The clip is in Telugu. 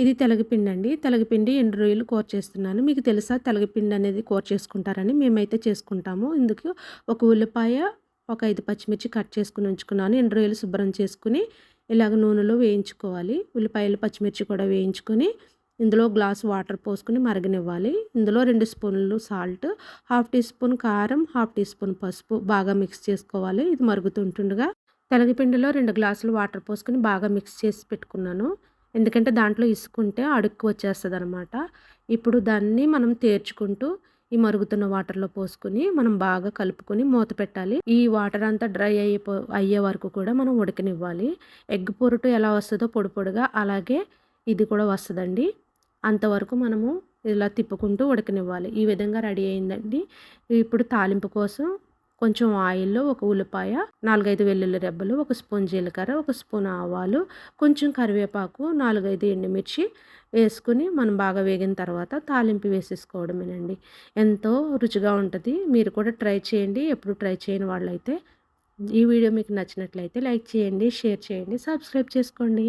ఇది తెలగపిండండి. తెలగపిండి ఎండు రొయ్యలు కూర చేస్తున్నాను. మీకు తెలుసా తెలగపిండి అనేది కూర చేసుకుంటారని? మేమైతే చేసుకుంటాము. ఇందుకు ఒక ఉల్లిపాయ, ఒక 5 పచ్చిమిర్చి కట్ చేసుకొని ఉంచుకున్నాను. ఎండు రొయ్యలు శుభ్రం చేసుకొని ఇలాగ నూనెలో వేయించుకోవాలి. ఉల్లిపాయలు, పచ్చిమిర్చి కూడా వేయించుకొని ఇందులో గ్లాస్ వాటర్ పోసుకొని మరగనివ్వాలి. ఇందులో 2 స్పూన్లు సాల్ట్, హాఫ్ టీ స్పూన్ కారం, హాఫ్ టీ స్పూన్ పసుపు బాగా మిక్స్ చేసుకోవాలి. ఇది మరుగుతుంటుండగా తెలగపిండిలో 2 గ్లాసులు వాటర్ పోసుకొని బాగా మిక్స్ చేసి పెట్టుకున్నాను. ఎందుకంటే దాంట్లో ఇసుకుంటే అడుక్కు వచ్చేస్తదనమాట. ఇప్పుడు దాన్ని మనం తేర్చుకుంటూ ఈ మరుగుతున్న వాటర్‌లో పోసుకొని మనం బాగా కలుపుకొని మూత పెట్టాలి. ఈ వాటర్ అంతా డ్రై అయ్యే వరకు కూడా మనం ఉడకనివ్వాలి. ఎగ్ పొరుటు ఎలా వస్తదో పొడి పొడిగా అలాగే ఇది కూడా వస్తదండి. అంతవరకు మనము ఇలా తిప్పుకుంటూ ఉడకనివ్వాలి. ఈ విధంగా రెడీ అయిందండి. ఇప్పుడు తాలింపు కోసం కొంచెం ఆయిల్‌లో ఒక ఉల్లిపాయ, 4, 5 వెల్లుల్లి రెబ్బలు, ఒక స్పూన్ జీలకర్ర, ఒక స్పూన్ ఆవాలు, కొంచెం కరివేపాకు, 4, 5 ఎండుమిర్చి వేసుకొని మనం బాగా వేగిన తర్వాత తాలింపు వేసేసుకోవడమేనండి. ఎంతో రుచిగా ఉంటది. మీరు కూడా ట్రై చేయండి. ఎప్పుడు ట్రై చేయని వాళ్ళైతే. ఈ వీడియో మీకు నచ్చినట్లయితే లైక్ చేయండి, షేర్ చేయండి, సబ్స్క్రైబ్ చేసుకోండి.